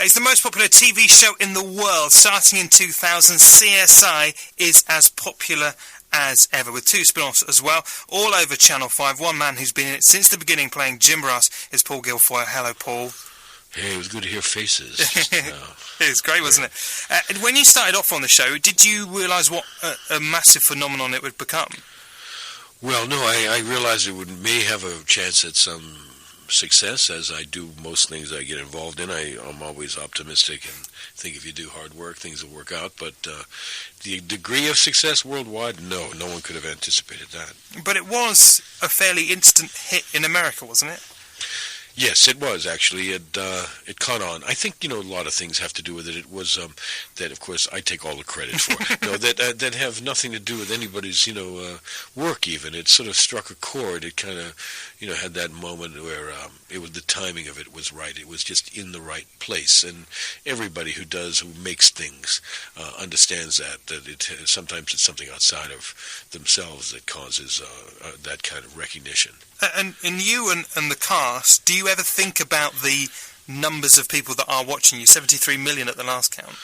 It's the most popular TV show in the world. Starting in 2000, CSI is as popular as ever, with 2 spin-offs as well, all over Channel 5. One man who's been in it since the beginning playing Jim Brass is Paul Guilfoyle. Hello, Paul. Hey, it was good to hear faces. It was great, wasn't it? When you started off on the show, did you realise what a massive phenomenon it would become? Well, no, I realized it may have a chance at some success, as I do most things I get involved in. I'm always optimistic and think if you do hard work, things will work out. But the degree of success worldwide, no one could have anticipated that. But it was a fairly instant hit in America, wasn't it? Yes, it was actually. It caught on. I think a lot of things have to do with it. It was that, of course, I take all the credit for. That have nothing to do with anybody's work. Even it sort of struck a chord. It kind of had that moment where the timing of it was right. It was just in the right place, and everybody who makes things understands that sometimes it's something outside of themselves that causes that kind of recognition. And you and the cast, do you ever think about the numbers of people that are watching you? 73 million at the last count.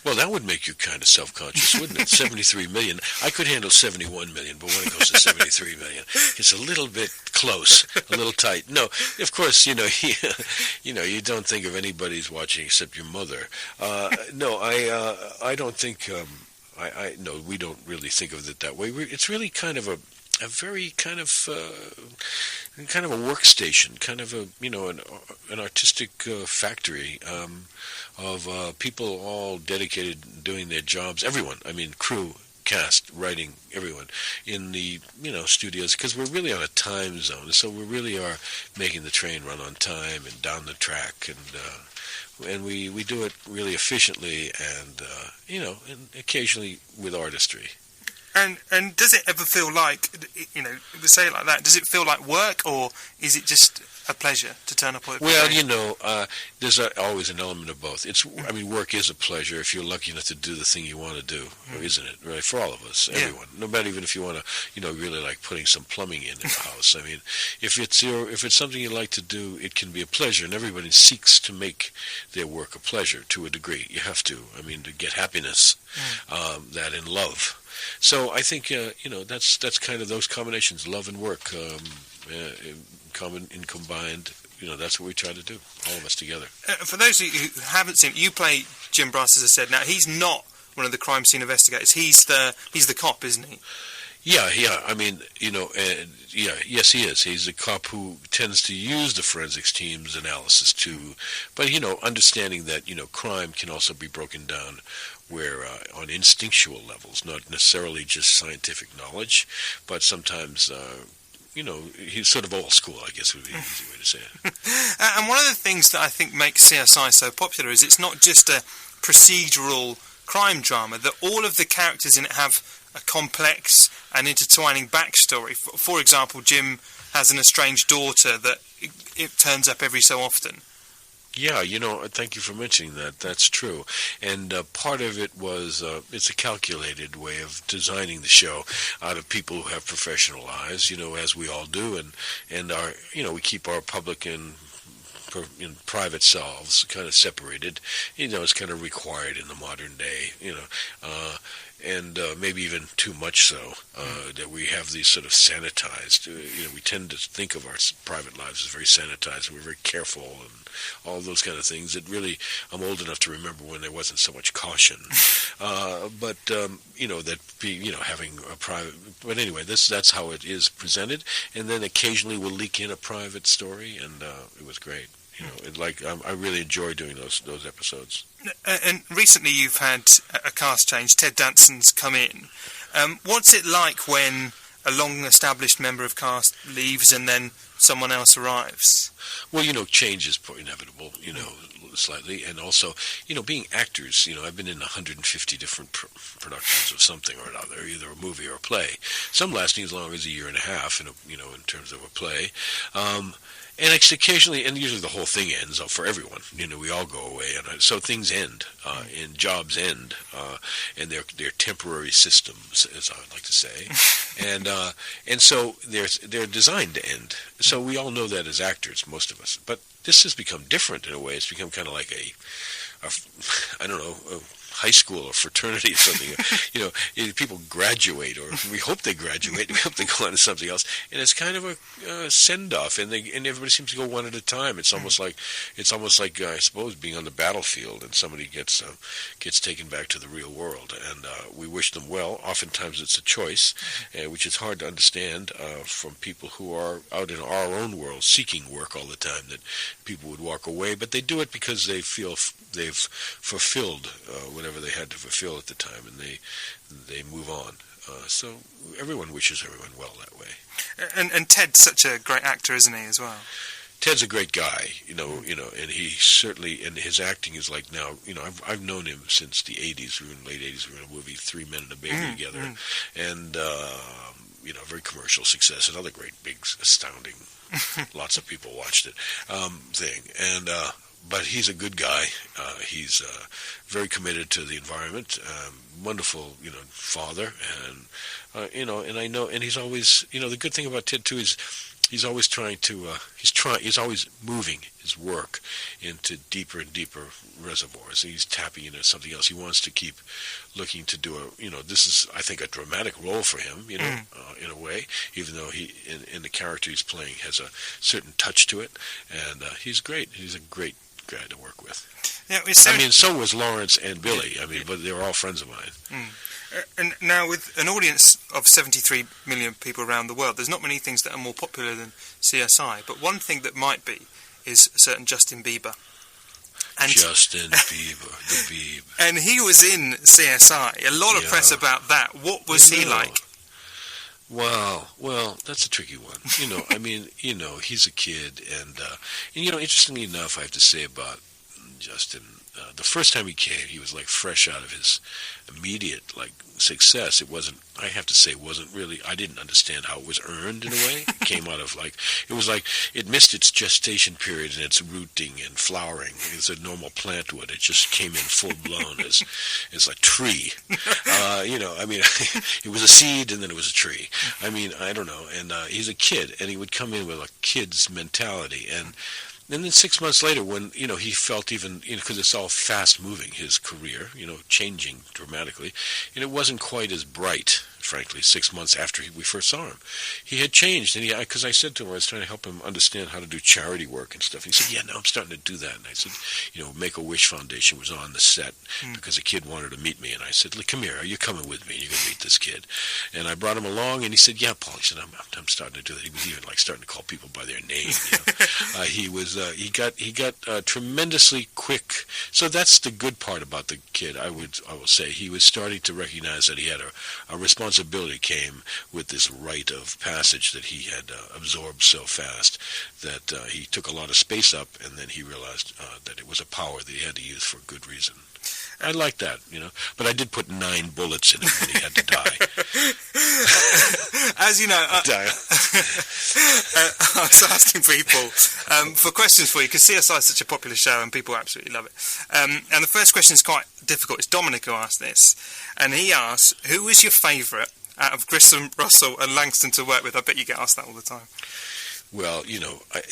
Well, that would make you kind of self-conscious, wouldn't it? 73 million. I could handle 71 million, but when it goes to 73 million, it's a little bit close, a little tight. No, of course, you don't think of anybody's watching except your mother. No, I don't think. No, we don't really think of it that way. It's really kind of a very kind of a workstation, kind of an artistic factory of people all dedicated doing their jobs. Everyone, crew, cast, writing, everyone in the studios, because we're really on a time zone, so we really are making the train run on time and down the track, and we do it really efficiently and and occasionally with artistry. And does it ever feel like, we say it like that, does it feel like work, or is it just a pleasure to turn up at Well, there's always an element of both. Work is a pleasure if you're lucky enough to do the thing you want to do, isn't it? Right, for all of us, everyone. No matter even if you want to, really like putting some plumbing in the house. If it's something you like to do, it can be a pleasure, and everybody seeks to make their work a pleasure to a degree. You have to. To get happiness, that in love. So I think that's kind of those combinations, love and work, combined. That's what we try to do, all of us together. For those of you who haven't seen, you play Jim Brass, as I said. Now he's not one of the crime scene investigators. He's the cop, isn't he? Yeah. Yes, he is. He's a cop who tends to use the forensics team's analysis too, but understanding that crime can also be broken down where on instinctual levels, not necessarily just scientific knowledge, but sometimes he's sort of old school, I guess would be an easy way to say it. And one of the things that I think makes CSI so popular is it's not just a procedural crime drama, that all of the characters in it have a complex and intertwining backstory. For example, Jim has an estranged daughter that it turns up every so often. Yeah, thank you for mentioning that. That's true. And part of it was, it's a calculated way of designing the show out of people who have professional lives, as we all do, and our, we keep our public and private selves kind of separated. It's kind of required in the modern day, and maybe even too much so, that we have these sort of sanitized, we tend to think of our private lives as very sanitized, and we're very careful and all those kind of things. That really, I'm old enough to remember when there wasn't so much caution, but having a private, but anyway, that's how it is presented, and then occasionally we'll leak in a private story, and it was great. I really enjoy doing those episodes. And recently you've had a cast change. Ted Danson's come in. What's it like when a long-established member of cast leaves and then someone else arrives? Well, change is inevitable, slightly. And also, being actors, I've been in 150 different productions of something or another, either a movie or a play. Some lasting as long as a year and a half, in terms of a play. And it's occasionally, and usually the whole thing ends for everyone. We all go away, and so things end, and jobs end, and they're temporary systems, as I would like to say, and so they're designed to end. So we all know that as actors, most of us. But this has become different in a way. It's become kind of like I don't know, high school or fraternity or something. People graduate, or we hope they graduate. We hope they go on to something else, and it's kind of a send off, and everybody seems to go one at a time. It's almost like I suppose being on the battlefield, and somebody gets taken back to the real world, and we wish them well. Oftentimes it's a choice, which is hard to understand from people who are out in our own world seeking work all the time. That people would walk away, but they do it because they feel they've fulfilled whatever they had to fulfill at the time, and they move on. So everyone wishes everyone well that way. And Ted's such a great actor, isn't he, as well? Ted's a great guy, and he certainly, and his acting is like now, I've known him since the 80s. We were in the late 80s. We were in a movie, 3 Men and a Baby together, and very commercial success. Another great, big, astounding, lots of people watched it thing, and. But he's a good guy. He's very committed to the environment. Wonderful, father, and and I know. And he's always, the good thing about Ted too is he's always trying to. He's always moving his work into deeper and deeper reservoirs. He's tapping into something else. He wants to keep looking to do this is, I think, a dramatic role for him. In a way, even though he in the character he's playing has a certain touch to it, and he's great. He's a great guy to work with. Yeah, so was Lawrence and Billy. But they were all friends of mine. And now, with an audience of 73 million people around the world, there's not many things that are more popular than CSI. But one thing that might be is a certain Justin Bieber. And Justin Bieber, the Bieb. And he was in CSI. A lot of press about that. What was he like? Well, that's a tricky one. He's a kid, and interestingly enough, I have to say about Justin, the first time he came, he was like fresh out of his immediate success. It wasn't really, I didn't understand how it was earned in a way. It came out of it missed its gestation period and its rooting and flowering as a normal plant would. It just came in full blown as a tree. It was a seed and then it was a tree. I don't know. And he's a kid, and he would come in with a kid's mentality, and then 6 months later, when, he felt even, because it's all fast-moving, his career, changing dramatically, and it wasn't quite as bright, frankly, 6 months after we first saw him. He had changed, and because I said to him, I was trying to help him understand how to do charity work and stuff. He said, yeah, no, I'm starting to do that. And I said, Make-A-Wish Foundation was on the set because a kid wanted to meet me. And I said, look, come here, are you coming with me? You're going to meet this kid. And I brought him along, and he said, yeah, Paul. He said, I'm starting to do that. He was even starting to call people by their name. He got tremendously quick. So that's the good part about the kid. I will say he was starting to recognize that he had a responsibility came with this rite of passage that he had absorbed so fast that he took a lot of space up, and then he realized that it was a power that he had to use for good reason. I like that, but I did put 9 bullets in him when he had to die. As you know, I was asking people for questions for you, because CSI is such a popular show and people absolutely love it. And the first question is quite difficult. It's Dominic who asked this, and he asks, who was your favourite out of Grissom, Russell and Langston to work with? I bet you get asked that all the time. Well,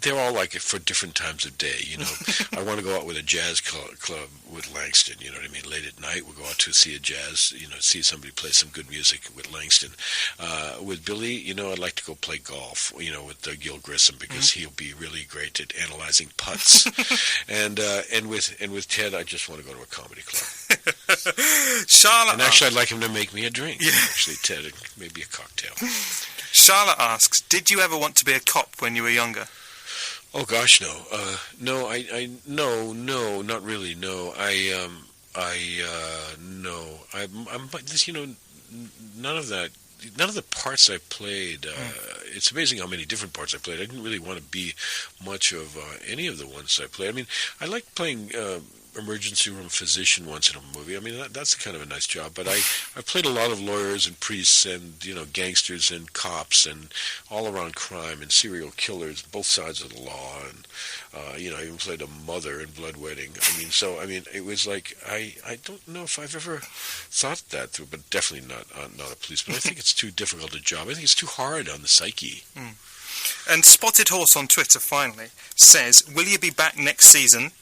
they're all like it for different times of day. I want to go out with a jazz club with Langston. You know what I mean? Late at night, we'll go out to see a jazz. See somebody play some good music with Langston. With Billy, I'd like to go play golf. With Gil Grissom, because he'll be really great at analyzing putts. and with Ted, I just want to go to a comedy club. Charlotte, and actually, I'd like him to make me a drink. Yeah. Actually, Ted, maybe a cocktail. Charlotte asks, did you ever want to be a cop when you were younger? Oh gosh, no. No, not really. No, no. None of that. None of the parts I played. It's amazing how many different parts I played. I didn't really want to be much of any of the ones I played. I liked playing emergency room physician once in a movie. That's kind of a nice job, but I played a lot of lawyers and priests and gangsters and cops and all around crime and serial killers, both sides of the law, and I even played a mother in Blood Wedding. It was like I don't know if I've ever thought that through, but definitely not a policeman. I think it's too difficult a job. I think it's too hard on the psyche. And Spotted Horse on Twitter finally says, will you be back next season?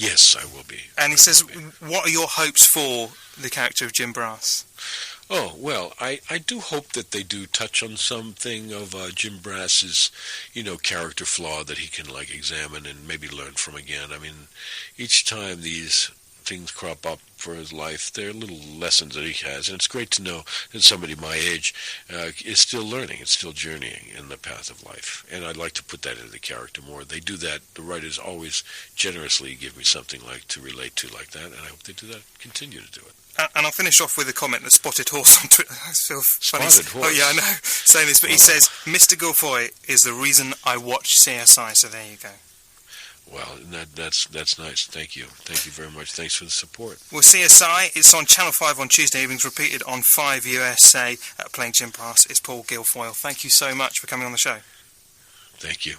Yes, I will be. And he says, what are your hopes for the character of Jim Brass? Oh, well, I do hope that they do touch on something of Jim Brass's, character flaw that he can, examine and maybe learn from again. I mean, each time these things crop up for his life, they're little lessons that he has, and it's great to know that somebody my age is still learning, is still journeying in the path of life, and I'd like to put that into the character more. They do that. The writers always generously give me something to relate to like that, and I hope they do that, continue to do it. And I'll finish off with a comment that Spotted Horse on Twitter. I feel funny. Spotted Horse? Oh, yeah, I know, saying this, but he says, Mr. Guilfoyle is the reason I watch CSI, so there you go. Well, that's nice. Thank you. Thank you very much. Thanks for the support. Well, CSI, it's on Channel 5 on Tuesday evenings, repeated on 5 USA. Playing Jim Brass is Paul Guilfoyle. Thank you so much for coming on the show. Thank you.